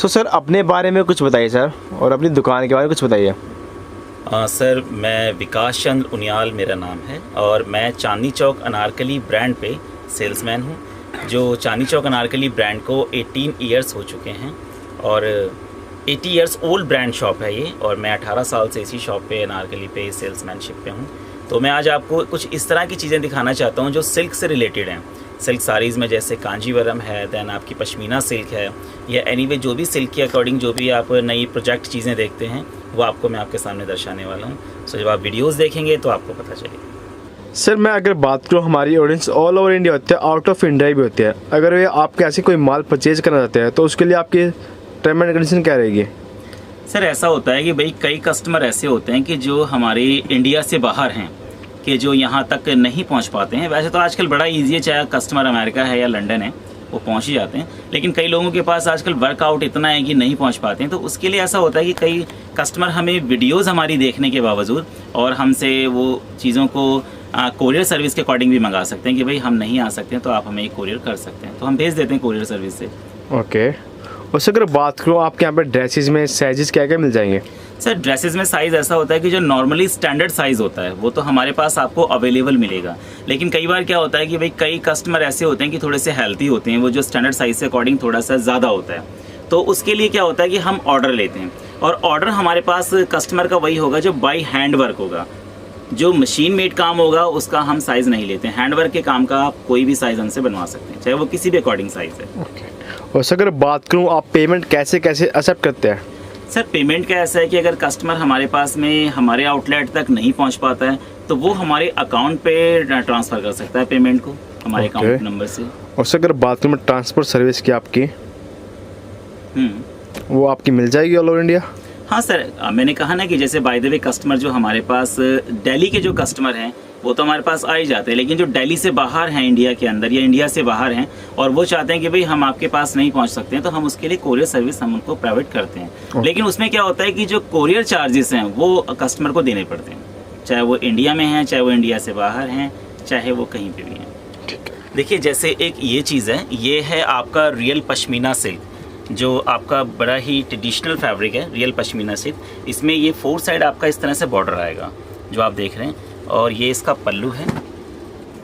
Sir अपने बारे में कुछ बताइए सर, और अपनी दुकान के बारे में कुछ बताइए। सर मैं विकास चंद्र उनियाल मेरा नाम है और मैं चांदनी चौक अनारकली ब्रांड पे सेल्समैन हूँ। जो चांदनी चौक अनारकली ब्रांड को 18 ईयर्स हो चुके हैं और 80 ईयर्स ओल्ड ब्रांड शॉप है ये, और मैं 18 साल से इसी शॉप पे अनारकली पे सेल्समैनशिप पे हूँ। तो मैं आज आपको कुछ इस तरह की चीज़ें दिखाना चाहता हूँ जो सिल्क से रिलेटेड हैं। सिल्क साड़ीज़ में जैसे कांजीवरम है, देन आपकी पश्मीना सिल्क है, या एनीवे जो भी सिल्क के अकॉर्डिंग जो भी आप नई प्रोजेक्ट चीज़ें देखते हैं वो आपको मैं आपके सामने दर्शाने वाला हूँ। सो जब आप वीडियोस देखेंगे तो आपको पता चलेगा। सर मैं अगर बात करूँ, हमारी ऑडियंस ऑल ओवर इंडिया होती है, आउट ऑफ इंडिया भी होती है। अगर वे आपके ऐसे कोई माल परचेज करना चाहते हैं तो उसके लिए आपकी टर्म एंड कंडीशन क्या रहेगी? सर ऐसा होता है कि भाई कई कस्टमर ऐसे होते हैं कि जो हमारे इंडिया से बाहर हैं, कि जो यहाँ तक नहीं पहुँच पाते हैं। वैसे तो आजकल बड़ा ईजी है, चाहे कस्टमर अमेरिका है या लंदन है वो पहुँच ही जाते हैं, लेकिन कई लोगों के पास आजकल वर्कआउट इतना है कि नहीं पहुँच पाते हैं। तो उसके लिए ऐसा होता है कि कई कस्टमर हमें वीडियोस हमारी देखने के बावजूद और हमसे वो चीज़ों को कोरियर सर्विस के अकॉर्डिंग भी मंगा सकते हैं कि भाई हम नहीं आ सकते हैं तो आप हमें कोरियर कर सकते हैं, तो हम भेज देते हैं कोरियर सर्विस से। ओके। उससे अगर बात करूँ आपके यहाँ पे ड्रेसेस में साइजेस क्या क्या मिल जाएंगे? सर ड्रेसेस में साइज़ ऐसा होता है कि जो नॉर्मली स्टैंडर्ड साइज़ होता है वो तो हमारे पास आपको अवेलेबल मिलेगा, लेकिन कई बार क्या होता है कि भाई कई कस्टमर ऐसे होते हैं कि थोड़े से हेल्थी होते हैं, वो जो स्टैंडर्ड साइज़ से अकॉर्डिंग थोड़ा सा ज़्यादा होता है। तो उसके लिए क्या होता है कि हम ऑर्डर लेते हैं, और ऑर्डर हमारे पास कस्टमर का वही होगा जो बाई हैंड वर्क होगा। जो मशीन मेड काम होगा उसका हम साइज़ नहीं लेते हैं। हैंड वर्क के काम का आप कोई भी साइज़ हमसे बनवा सकते हैं, चाहे वो किसी भी अकॉर्डिंग साइज़ है। और सर अगर बात करूँ आप पेमेंट कैसे कैसे एक्सेप्ट करते हैं? सर पेमेंट का ऐसा है कि अगर कस्टमर हमारे पास में हमारे आउटलेट तक नहीं पहुंच पाता है तो वो हमारे अकाउंट पे ट्रांसफ़र कर सकता है पेमेंट को हमारे अकाउंट नंबर से। और सर अगर बात करूँ ट्रांसपोर्ट सर्विस की आपकी, वो आपकी मिल जाएगी ऑल ओवर इंडिया? हाँ सर, मैंने कहा ना कि जैसे बाय द वे कस्टमर जो हमारे पास दिल्ली के जो कस्टमर हैं वो तो हमारे पास आ ही जाते हैं, लेकिन जो दिल्ली से बाहर हैं इंडिया के अंदर या इंडिया से बाहर हैं और वो चाहते हैं कि भाई हम आपके पास नहीं पहुंच सकते हैं, तो हम उसके लिए कोरियर सर्विस हम उनको प्रोवाइड करते हैं। लेकिन उसमें क्या होता है कि जो कोरियर चार्जेस हैं वो कस्टमर को देने पड़ते हैं, चाहे वो इंडिया में हैं, चाहे वो इंडिया से बाहर हैं, चाहे वो कहीं पर भी हैं। देखिए जैसे एक ये चीज़ है, ये है आपका रियल पश्मीना सिल्क, जो आपका बड़ा ही ट्रेडिशनल फैब्रिक है, रियल पश्मीना सिल्क। इसमें ये 4 साइड आपका इस तरह से बॉर्डर आएगा जो आप देख रहे हैं, और ये इसका पल्लू है।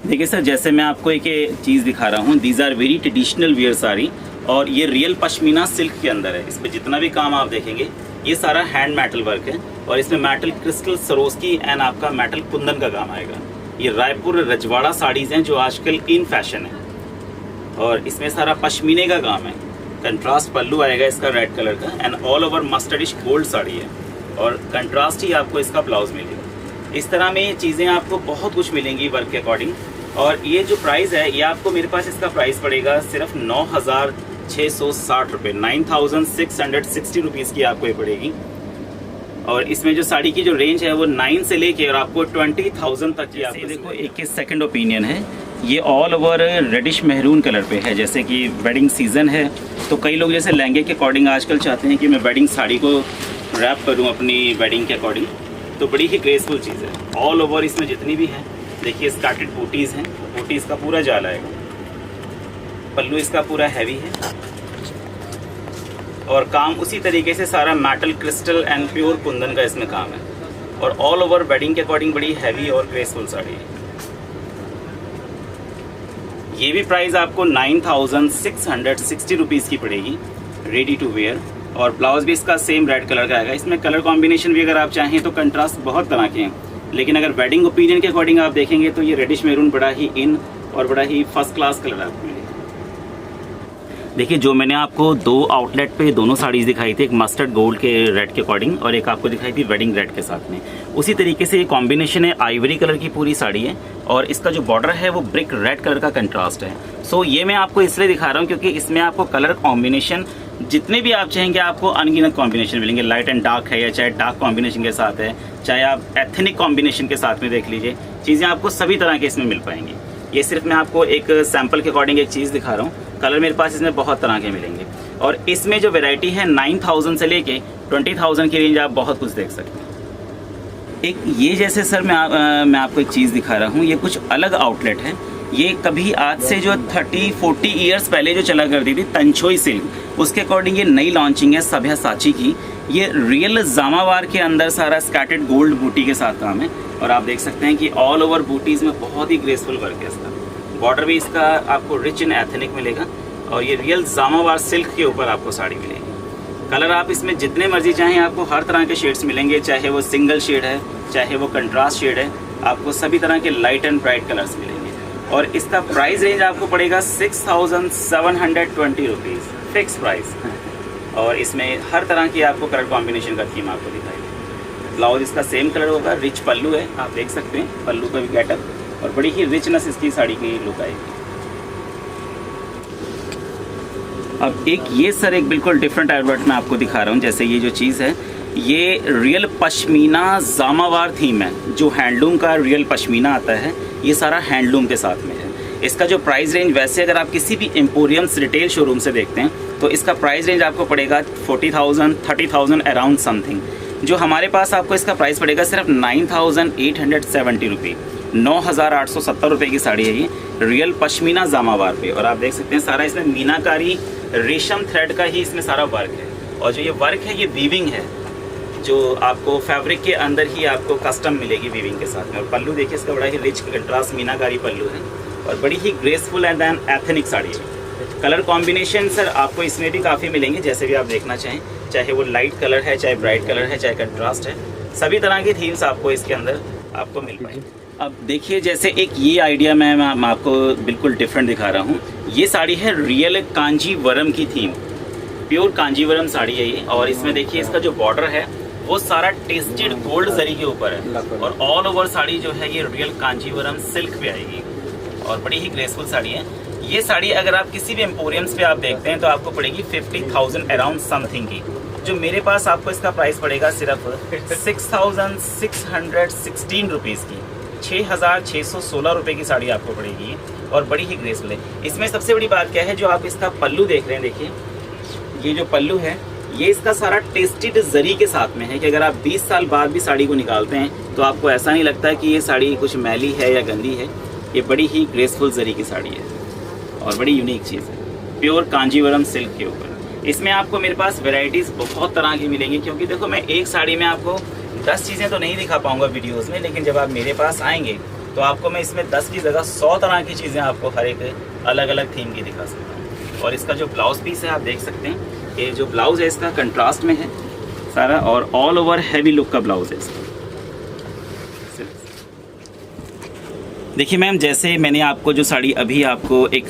देखिए सर जैसे मैं आपको एक चीज़ दिखा रहा हूँ, these are very traditional wear sari, और ये रियल पश्मीना सिल्क के अंदर है। इस पर जितना भी काम आप देखेंगे ये सारा हैंड मेटल वर्क है, और इसमें मेटल क्रिस्टल सरोस्की एंड आपका मेटल कुंदन का काम आएगा। ये रायपुर रजवाड़ा साड़ीज़ हैं जो आजकल इन फैशन है, और इसमें सारा पश्मीने का काम है। कंट्रास्ट पल्लू आएगा इसका रेड कलर का, and all over mustardish gold sari है, और कंट्रास्ट ही आपको इसका ब्लाउज मिलेगा। इस तरह में ये चीज़ें आपको बहुत कुछ मिलेंगी वर्क के अकॉर्डिंग। और ये जो प्राइस है ये आपको, मेरे पास इसका प्राइस पड़ेगा सिर्फ 9,660 रुपये, 9,660 रुपीज़ की आपको ये पड़ेगी। और इसमें जो साड़ी की जो रेंज है वो 9 से लेके और आपको 20,000 तक की आपको। देखो एक सेकंड ओपिनियन है, ये all over reddish maroon colour पे है। जैसे कि वेडिंग सीज़न है तो कई लोग जैसे लहंगे के अकॉर्डिंग आजकल चाहते हैं कि मैं वेडिंग साड़ी को रैप करूं अपनी वेडिंग के अकॉर्डिंग, तो बड़ी ही ग्रेसफुल चीज़ है। ऑल ओवर इसमें जितनी भी है देखिए स्टार्टेड बूटीज़ हैं, बूटीज़ का पूरा जाल आएगा। पल्लू इसका पूरा हैवी है, और काम उसी तरीके से सारा metal crystal and pure Kundan का इसमें काम है, और ऑल ओवर वेडिंग के अकॉर्डिंग बड़ी हैवी और ग्रेसफुल साड़ी है। ये भी प्राइस आपको 9,660 रुपीज़ की पड़ेगी, रेडी टू वेयर। और ब्लाउज भी इसका सेम रेड कलर का आएगा। इसमें कलर कॉम्बिनेशन भी अगर आप चाहें तो कंट्रास्ट बहुत तरह के हैं, लेकिन अगर वेडिंग ओपिनियन के अकॉर्डिंग आप देखेंगे तो ये रेडिश मेरून बड़ा ही इन और बड़ा ही फर्स्ट क्लास कलर आपको मिलेगा। देखिए जो मैंने आपको 2 आउटलेट पे दोनों साड़ीज़ दिखाई थी, एक मस्टर्ड गोल्ड के रेड के अकॉर्डिंग और एक आपको दिखाई थी वेडिंग रेड के साथ में, उसी तरीके से ये कॉम्बिनेशन है। आइवरी कलर की पूरी साड़ी है, और इसका जो बॉर्डर है वो ब्रिक रेड कलर का कंट्रास्ट है। सो ये मैं आपको इसलिए दिखा रहा हूँ क्योंकि इसमें आपको कलर कॉम्बिनेशन जितने भी आप चाहेंगे आपको अनगिनत कॉम्बिनेशन मिलेंगे। लाइट एंड डार्क है, या चाहे डार्क कॉम्बिनेशन के साथ है, चाहे आप एथनिक कॉम्बिनेशन के साथ में देख लीजिए, चीज़ें आपको सभी तरह के इसमें मिल पाएंगी। ये सिर्फ मैं आपको एक सैम्पल के अकॉर्डिंग एक चीज़ दिखा रहा हूँ। कलर मेरे पास इसमें बहुत तरह के मिलेंगे, और इसमें जो वैरायटी है 9,000 से लेके 20,000 की रेंज आप बहुत कुछ देख सकते हैं। एक ये जैसे सर मैं आपको एक चीज़ दिखा रहा हूँ, ये कुछ अलग आउटलेट है। ये कभी आज से जो 30-40 ईयर्स पहले जो चला करती थी तंचोई सिल्क, उसके अकॉर्डिंग ये नई लॉन्चिंग है सभ्यसाची की। ये रियल जामावार के अंदर सारा स्कैटर्ड गोल्ड बूटी के साथ काम है और आप देख सकते हैं कि ऑल ओवर बूटीज में बहुत ही ग्रेसफुल वर्क है इसका। बॉर्डर भी इसका आपको रिच इन एथनिक मिलेगा और ये रियल जामावार सिल्क के ऊपर आपको साड़ी मिलेगी। कलर आप इसमें जितने मर्जी चाहें आपको हर तरह के शेड्स मिलेंगे, चाहे वो सिंगल शेड है चाहे वो कंट्रास्ट शेड है, आपको सभी तरह के लाइट एंड ब्राइट कलर्स मिलेंगे। और इसका प्राइस रेंज आपको पड़ेगा 6720 रुपीज़ फिक्स प्राइस। और इसमें हर तरह की आपको कलर कॉम्बिनेशन का थीम आपको दिखाई। ब्लाउज इसका सेम कलर होगा, रिच पल्लू है, आप देख सकते हैं पल्लू का भी गेटअप और बड़ी ही रिचनेस इसकी साड़ी की लुक आएगी। अब ये सर एक बिल्कुल डिफरेंट एडवर्ट मैं आपको दिखा रहा हूँ। जैसे ये जो चीज़ है ये रियल पश्मीना जामावार थीम है, जो हैंडलूम का रियल पश्मीना आता है ये सारा हैंडलूम के साथ में है। इसका जो प्राइस रेंज वैसे अगर आप किसी भी एम्पोरियम्स रिटेल शोरूम से देखते हैं तो इसका प्राइस रेंज आपको पड़ेगा 40,000 30,000 अराउंड समथिंग। जो हमारे पास आपको इसका प्राइस पड़ेगा सिर्फ 9,870 रुपये, 9,870 रुपये की साड़ी है ये रियल पश्मीना जामावार पे। और आप देख सकते हैं सारा इसमें मीनाकारी रेशम थ्रेड का ही इसमें सारा वर्क है और जो ये वर्क है ये वीविंग है, जो आपको फैब्रिक के अंदर ही आपको कस्टम मिलेगी वीविंग के साथ में। और पल्लू देखिए इसका बड़ा ही रिच कंट्रास्ट मीनाकारी पल्लू है और बड़ी ही graceful and then ethnic sari है। कलर कॉम्बिनेशन सर आपको इसमें भी काफ़ी मिलेंगे, जैसे भी आप देखना चाहें, चाहे वो लाइट कलर है चाहे ब्राइट कलर है चाहे कंट्रास्ट है, सभी तरह की थीम्स आपको इसके अंदर आपको मिल पाएंगे। अब देखिए जैसे एक ये आइडिया मैं आपको बिल्कुल डिफरेंट दिखा रहा हूँ। ये साड़ी है रियल कांजीवरम की थीम, प्योर कांजीवरम साड़ी है ये। और इसमें देखिए इसका जो बॉर्डर है वो सारा टेस्टेड गोल्ड जरी के ऊपर है और ऑल ओवर साड़ी जो है ये रियल कांजीवरम सिल्क पे आएगी और बड़ी ही ग्रेसफुल साड़ी है। ये साड़ी अगर आप किसी भी एम्पोरियम्स पे आप देखते हैं तो आपको पड़ेगी 50,000 अराउंड समथिंग की। जो मेरे पास आपको इसका प्राइस पड़ेगा सिर्फ 6,616 रुपीज़ की, 6,616 रुपये की साड़ी आपको पड़ेगी और बड़ी ही ग्रेसफुल है। इसमें सबसे बड़ी बात क्या है, जो आप इसका पल्लू देख रहे हैं, देखिए ये जो पल्लू है ये इसका सारा टेस्टेड जरी के साथ में है कि अगर आप 20 साल बाद भी साड़ी को निकालते हैं तो आपको ऐसा नहीं लगता कि ये साड़ी कुछ मैली है या गंदी है। ये बड़ी ही ग्रेसफुल जरी की साड़ी है और बड़ी यूनिक चीज़ है, प्योर कांजीवरम सिल्क के ऊपर। इसमें आपको मेरे पास वैरायटीज़ बहुत तरह की मिलेंगी, क्योंकि देखो मैं एक साड़ी में आपको 10 चीज़ें तो नहीं दिखा पाऊँगा वीडियोज़ में, लेकिन जब आप मेरे पास आएंगे तो आपको मैं इसमें 10 की जगह 100 तरह की चीज़ें आपको हर एक अलग अलग थीम की दिखा सकता हूँ। और इसका जो ब्लाउज पीस है आप देख सकते हैं, ये जो ब्लाउज है इसका कंट्रास्ट में है सारा और ऑल ओवर हैवी लुक का ब्लाउज है इसका। देखिए मैम, जैसे मैंने आपको जो साड़ी अभी आपको एक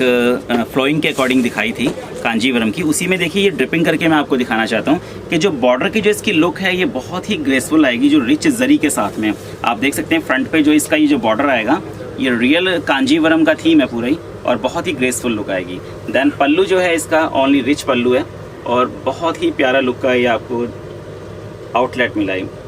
फ्लोइंग के अकॉर्डिंग दिखाई थी कांजीवरम की, उसी में देखिए ये ड्रिपिंग करके मैं आपको दिखाना चाहता हूँ कि जो बॉर्डर की जो इसकी लुक है ये बहुत ही ग्रेसफुल आएगी, जो रिच जरी के साथ में। आप देख सकते हैं फ्रंट पे जो इसका ये जो बॉर्डर आएगा ये रियल कांजीवरम का थीम है पूरा ही और बहुत ही ग्रेसफुल लुक आएगी। देन पल्लू जो है इसका ओनली रिच पल्लू है और बहुत ही प्यारा लुक का ये आपको आउटलेट मिला है।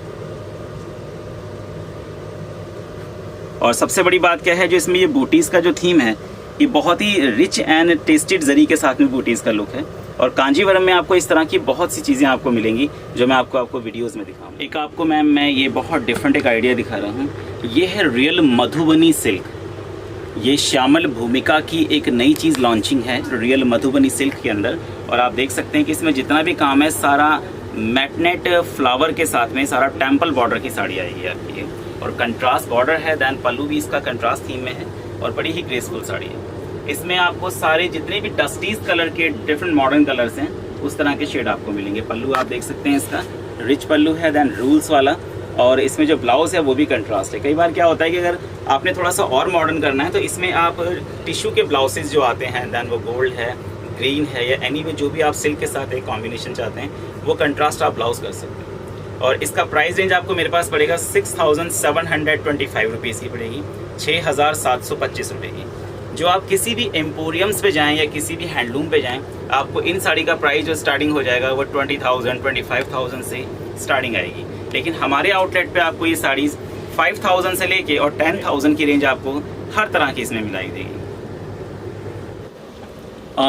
और सबसे बड़ी बात क्या है, जो इसमें ये बूटीज़ का जो थीम है ये बहुत ही रिच एंड टेस्टेड जरी के साथ में बूटीज़ का लुक है। और कांजीवरम में आपको इस तरह की बहुत सी चीज़ें आपको मिलेंगी जो मैं आपको वीडियोस में दिखाऊंगा। एक आपको मैम मैं ये बहुत डिफरेंट एक आइडिया दिखा रहा हूँ। ये है रियल मधुबनी सिल्क। ये श्यामल भूमिका की एक नई चीज़ लॉन्चिंग है रियल मधुबनी सिल्क के अंदर। और आप देख सकते हैं कि इसमें जितना भी काम है सारा मैटनेट फ्लावर के साथ में सारा टेम्पल बॉर्डर की साड़ी आएगी आपकी और कंट्रास्ट बॉर्डर है। दैन पल्लू भी इसका कंट्रास्ट थीम में है और बड़ी ही ग्रेसफुल साड़ी है। इसमें आपको सारे जितने भी डस्टीज कलर के डिफरेंट मॉडर्न कलर्स हैं उस तरह के शेड आपको मिलेंगे। पल्लू आप देख सकते हैं इसका रिच पल्लू है, दैन रूल्स वाला। और इसमें जो ब्लाउज है वो भी कंट्रास्ट है। कई बार क्या होता है कि अगर आपने थोड़ा सा और मॉडर्न करना है तो इसमें आप टिश्यू के ब्लाउजेज जो आते हैं, दैन वो गोल्ड है, ग्रीन है, या एनी वे जो भी आप सिल्क के साथ एक कॉम्बिनेशन चाहते हैं वो कंट्रास्ट आप ब्लाउज कर सकते हैं। और इसका प्राइस रेंज आपको मेरे पास पड़ेगा 6,725 रुपीज़ की पड़ेगी, 6,725 रुपये की। जो आप किसी भी एम्पोरियम्स पे जाएं या किसी भी हैंडलूम पे जाएं, आपको इन साड़ी का प्राइस जो स्टार्टिंग हो जाएगा वो 20,000 25,000 से स्टार्टिंग आएगी। लेकिन हमारे आउटलेट पे आपको ये साड़ीज़ 5,000 से लेके और 10,000 की रेंज आपको हर तरह की इसमें मिलाई देगी।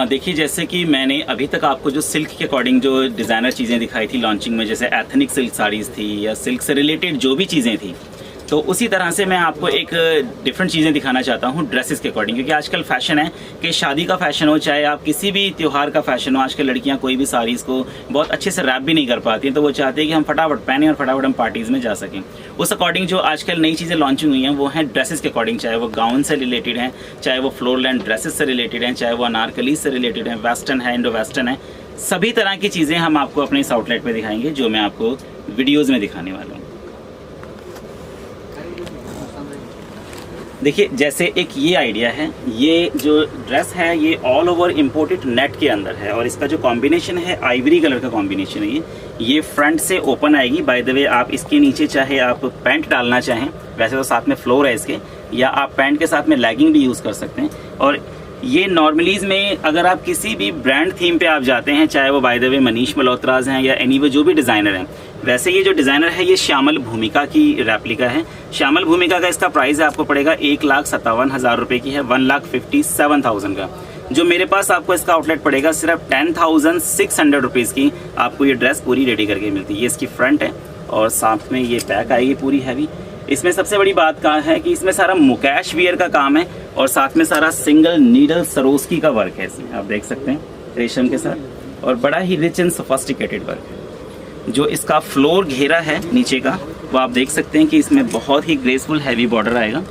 देखिए जैसे कि मैंने अभी तक आपको जो सिल्क के अकॉर्डिंग जो डिज़ाइनर चीज़ें दिखाई थी लॉन्चिंग में, जैसे एथनिक सिल्क साड़ीज़ थी या सिल्क से रिलेटेड जो भी चीज़ें थी, तो उसी तरह से मैं आपको एक डिफरेंट चीज़ें दिखाना चाहता हूँ ड्रेसेस के अकॉर्डिंग, क्योंकि आजकल फैशन है कि शादी का फैशन हो चाहे आप किसी भी त्यौहार का फैशन हो, आजकल लड़कियाँ कोई भी साड़ीज़ को बहुत अच्छे से रैप भी नहीं कर पाती हैं, तो वो चाहती है कि हम फटाफट पहने और फटाफट हम पार्टीज़ में जा सकें। उस अकॉर्डिंग जो आजकल नई चीज़ें लॉन्चिंग हुई हैं वो हैं ड्रेसेस के अकॉर्डिंग, चाहे वो गाउन से रिलेटेड हैं, चाहे वो फ्लोर लेंथ ड्रेसेस से रिलेटेड हैं, चाहे वो अनारकली से रिलेटेड हैं, वेस्टर्न है, इंडो वेस्टर्न है, सभी तरह की चीज़ें हम आपको अपने इस आउटलेट पे दिखाएंगे जो मैं आपको वीडियोज़ में दिखाने वाला हूँ। देखिए जैसे एक ये आइडिया है, ये जो ड्रेस है ये ऑल ओवर इम्पोर्टेड नेट के अंदर है और इसका जो कॉम्बिनेशन है आइवरी कलर का कॉम्बिनेशन है। ये फ्रंट से ओपन आएगी। बाय द वे आप इसके नीचे चाहे आप पैंट डालना चाहें, वैसे तो साथ में फ्लोर है इसके, या आप पैंट के साथ में लेगिंग भी यूज़ कर सकते हैं। और ये नॉर्मलीज में अगर आप किसी भी ब्रांड थीम पे आप जाते हैं, चाहे वो by the way Manish Malhotra's हैं या एनीवे जो भी डिज़ाइनर हैं, वैसे ये जो डिज़ाइनर है ये श्यामल भूमिका की रेप्लिका है। श्यामल भूमिका का इसका प्राइस आपको पड़ेगा 1,57,000 रुपये की है, 1,57,000 का। जो मेरे पास आपको इसका आउटलेट पड़ेगा सिर्फ 10,600 रुपीज़ की, आपको ये ड्रेस पूरी रेडी करके मिलती है। ये इसकी फ्रंट है और साथ में ये बैक आएगी पूरी हैवी। इसमें सबसे बड़ी बात कहा है कि इसमें सारा मुकेश वियर का काम है और साथ में सारा सिंगल नीडल सरोस्की का वर्क है। इसमें आप देख सकते हैं रेशम के साथ, और बड़ा ही रिच एंड सोफिस्टिकेटेड वर्क है। जो इसका फ्लोर घेरा है नीचे का वो आप देख सकते हैं कि इसमें बहुत ही ग्रेसफुल हैवी बॉर्डर आएगा।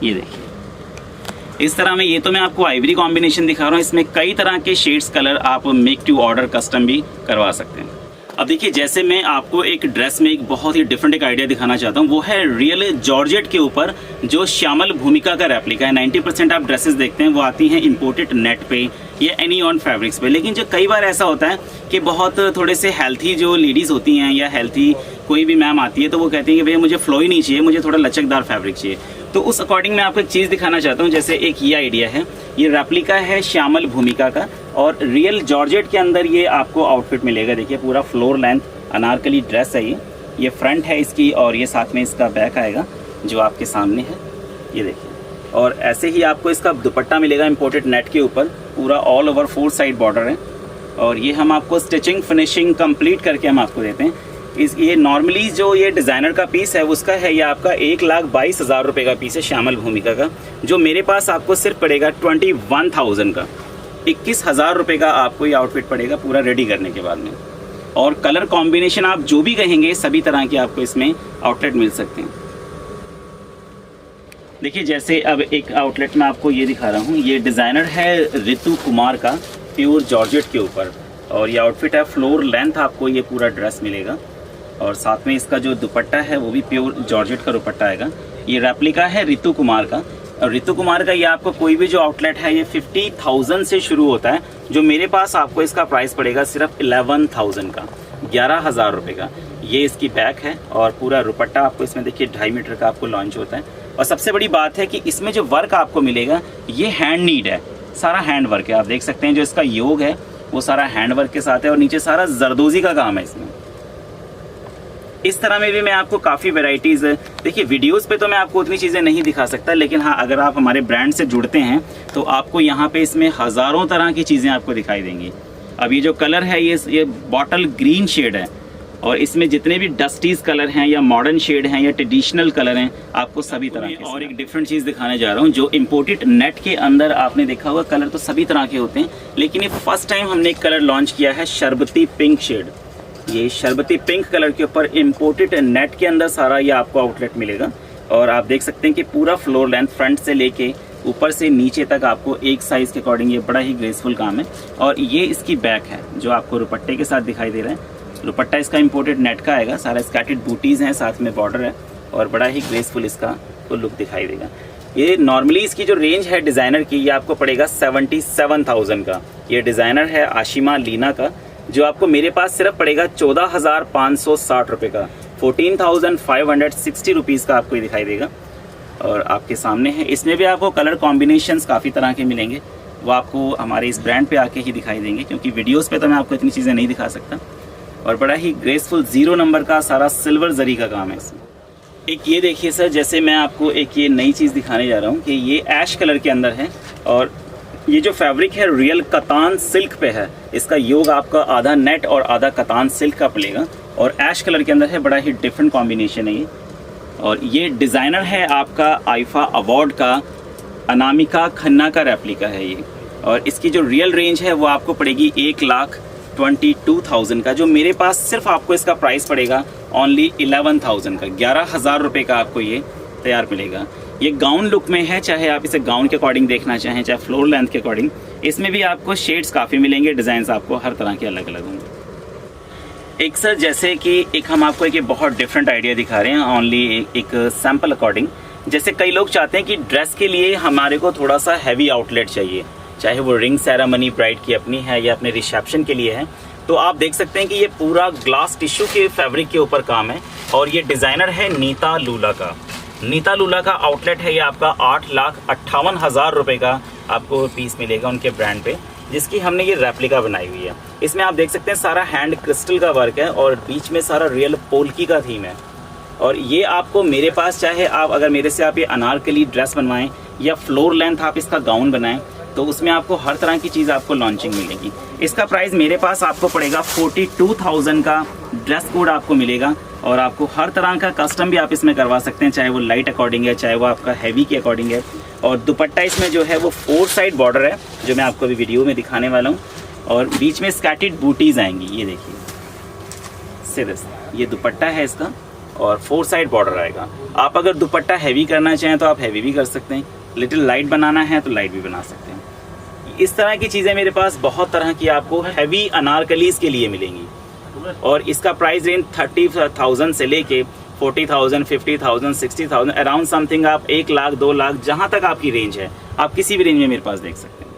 ये देखिए इस तरह में। ये तो मैं आपको आइवरी कॉम्बिनेशन दिखा रहा हूँ, इसमें कई तरह के शेड्स कलर आप मेक टू ऑर्डर कस्टम भी करवा सकते हैं। अब देखिए जैसे मैं आपको एक ड्रेस में एक बहुत ही डिफरेंट एक आइडिया दिखाना चाहता हूँ, वो है रियल जॉर्जेट के ऊपर जो श्यामल भूमिका का रेप्लिका है। 90% आप ड्रेसेस देखते हैं वो आती हैं इंपोर्टेड नेट पे या एनी ऑन फैब्रिक्स पे, लेकिन जो कई बार ऐसा होता है कि बहुत थोड़े से हेल्थी जो लेडीज़ होती हैं या हेल्थी कोई भी मैम आती है तो वो कहती है कि भैया मुझे फ्लोई नहीं चाहिए, मुझे थोड़ा लचकदार फैब्रिक चाहिए। तो उस अकॉर्डिंग मैं आपको एक चीज़ दिखाना चाहता हूँ। जैसे एक ये आइडिया है, ये रेप्लिका है श्यामल भूमिका का और रियल जॉर्जेट के अंदर ये आपको आउटफिट मिलेगा। देखिए पूरा फ्लोर लेंथ अनारकली ड्रेस है ये फ्रंट है इसकी और ये साथ में इसका बैक आएगा जो आपके सामने है, ये देखिए। और ऐसे ही आपको इसका दुपट्टा मिलेगा इंपोर्टेड नेट के ऊपर, पूरा ऑल ओवर 4 साइड बॉर्डर है और ये हम आपको स्टिचिंग फिनिशिंग कंप्लीट करके हम आपको देते हैं। ये नॉर्मली जो ये डिज़ाइनर का पीस है उसका है ये आपका 1,22,000 रुपये का पीस है श्यामल भूमिका का, जो मेरे पास आपको सिर्फ पड़ेगा 21,000 का। 21,000 रुपये का आपको ये आउटफिट पड़ेगा पूरा रेडी करने के बाद में। और कलर कॉम्बिनेशन आप जो भी कहेंगे सभी तरह के आपको इसमें आउटलेट मिल सकते हैं। देखिए जैसे अब एक आउटलेट में आपको ये दिखा रहा हूँ, ये डिज़ाइनर है ऋतु कुमार का प्योर जॉर्जेट के ऊपर और ये आउटफिट है फ्लोर लेंथ, आपको ये पूरा ड्रेस मिलेगा और साथ में इसका जो दुपट्टा है वो भी प्योर जॉर्जेट का दुपट्टा आएगा। ये रेप्लिका है ऋतु कुमार का और ऋतु कुमार का ये आपको कोई भी जो आउटलेट है ये 50,000 से शुरू होता है, जो मेरे पास आपको इसका प्राइस पड़ेगा सिर्फ 11,000 का, 11,000 रुपये का। ये इसकी बैक है और पूरा दुपट्टा आपको इसमें देखिए 2.5 मीटर का आपको लॉन्च होता है। और सबसे बड़ी बात है कि इसमें जो वर्क आपको मिलेगा ये हैंड नीड है, सारा हैंड वर्क है। आप देख सकते हैं जो इसका योग है वो सारा हैंड वर्क के साथ है और नीचे सारा जरदोजी का काम है इसमें। इस तरह में भी मैं आपको काफ़ी वेराइटीज़, देखिए वीडियोस पे तो मैं आपको उतनी चीज़ें नहीं दिखा सकता, लेकिन हाँ अगर आप हमारे ब्रांड से जुड़ते हैं तो आपको यहाँ पे इसमें हज़ारों तरह की चीज़ें आपको दिखाई देंगी। अब ये जो कलर है ये बॉटल ग्रीन शेड है और इसमें जितने भी डस्टीज कलर हैं या मॉडर्न शेड हैं या ट्रेडिशनल कलर हैं आपको सभी तरह के। और एक डिफरेंट चीज़ दिखाने जा रहा हूँ जो इम्पोर्टेड नेट के अंदर आपने देखा होगा, कलर तो सभी तरह के होते हैं लेकिन ये फर्स्ट टाइम हमने एक कलर लॉन्च किया है शरबती पिंक शेड। ये शरबती पिंक कलर के ऊपर इम्पोर्टेड नेट के अंदर सारा ये आपको आउटलेट मिलेगा और आप देख सकते हैं कि पूरा फ्लोर लेंथ फ्रंट से लेके ऊपर से नीचे तक आपको एक साइज़ के अकॉर्डिंग ये बड़ा ही ग्रेसफुल काम है। और ये इसकी बैक है जो आपको दुपट्टे के साथ दिखाई दे रहा है। दुपट्टा इसका इम्पोर्टेड नेट का आएगा, सारा स्कैटेड बूटीज़ हैं, साथ में बॉर्डर है और बड़ा ही ग्रेसफुल इसका तो लुक दिखाई देगा। ये नॉर्मली इसकी जो रेंज है डिज़ाइनर की ये आपको पड़ेगा 77,000 का। ये डिज़ाइनर है आशिमा लीना का जो आपको मेरे पास सिर्फ पड़ेगा 14,560 रुपये का, 14,560 रुपीज़ का आपको ये दिखाई देगा और आपके सामने है। इसमें भी आपको कलर कॉम्बिनेशंस काफ़ी तरह के मिलेंगे, वो आपको हमारे इस ब्रांड पे आके ही दिखाई देंगे क्योंकि वीडियोस पे तो मैं आपको इतनी चीज़ें नहीं दिखा सकता। और बड़ा ही ग्रेसफुल 0 नंबर का सारा सिल्वर जरी का काम है इसमें। एक ये देखिए सर, जैसे मैं आपको एक ये नई चीज़ दिखाने जा रहा हूँ कि ये ऐश कलर के अंदर है और ये जो फैब्रिक है रियल कतान सिल्क पे है। इसका योग आपका आधा नेट और आधा कतान सिल्क का पड़ेगा और ऐश कलर के अंदर है, बड़ा ही डिफरेंट कॉम्बिनेशन है ये। और ये डिज़ाइनर है आपका आईफा अवार्ड का, अनामिका खन्ना का रेप्लिका है ये। और इसकी जो रियल रेंज है वो आपको पड़ेगी 1,22,000 का, जो मेरे पास सिर्फ आपको इसका प्राइस पड़ेगा ओनली 11,000 का। 11,000 रुपये का आपको ये तैयार मिलेगा। ये गाउन लुक में है, चाहे आप इसे गाउन के अकॉर्डिंग देखना चाहें, चाहे फ्लोर लेंथ के अकॉर्डिंग। इसमें भी आपको शेड्स काफ़ी मिलेंगे, डिज़ाइंस आपको हर तरह के अलग अलग होंगे। एक सर जैसे कि एक हम आपको एक बहुत डिफरेंट आइडिया दिखा रहे हैं ओनली एक सैम्पल अकॉर्डिंग। जैसे कई लोग चाहते हैं कि ड्रेस के लिए हमारे को थोड़ा सा हैवी आउटलेट चाहिए, चाहे वो रिंग सेरेमनी ब्राइड की अपनी है या अपने रिसेप्शन के लिए है, तो आप देख सकते हैं कि ये पूरा ग्लास टिश्यू के फैब्रिक के ऊपर काम है। और ये डिज़ाइनर है नीता लूला का। नीता लूला का आउटलेट है ये आपका 8,58,000 रुपये का आपको पीस मिलेगा उनके ब्रांड पे, जिसकी हमने ये रेप्लिका बनाई हुई है। इसमें आप देख सकते हैं सारा हैंड क्रिस्टल का वर्क है और बीच में सारा रियल पोल्की का थीम है। और ये आपको मेरे पास, चाहे आप अगर मेरे से आप ये अनारकली ड्रेस बनवाएं या फ्लोर लेंथ आप इसका गाउन बनाएं, तो उसमें आपको हर तरह की चीज़ आपको लॉन्चिंग मिलेगी। इसका प्राइस मेरे पास आपको पड़ेगा 42,000 का। ड्रेस कोड आपको मिलेगा और आपको हर तरह का कस्टम भी आप इसमें करवा सकते हैं, चाहे वो लाइट अकॉर्डिंग है, चाहे वो आपका हैवी के अकॉर्डिंग है। और दुपट्टा इसमें जो है वो 4 साइड बॉर्डर है, जो मैं आपको अभी वीडियो में दिखाने वाला हूँ। और बीच में स्कैटेड बूटीज़ आएंगी, ये देखिए सीधे ये दुपट्टा है इसका और 4 साइड बॉर्डर आएगा। आप अगर दुपट्टा हैवी करना चाहें तो आप हैवी भी कर सकते हैं, लिटिल लाइट बनाना है तो लाइट भी बना सकते हैं। इस तरह की चीज़ें मेरे पास बहुत तरह की आपको हैवी अनारकलीज़ के लिए मिलेंगी। और इसका प्राइस रेंज 30,000 से लेके 40,000, 50,000, 60,000 अराउंड समथिंग, आप 1 लाख 2 लाख जहाँ तक आपकी रेंज है, आप किसी भी रेंज में मेरे पास देख सकते हैं।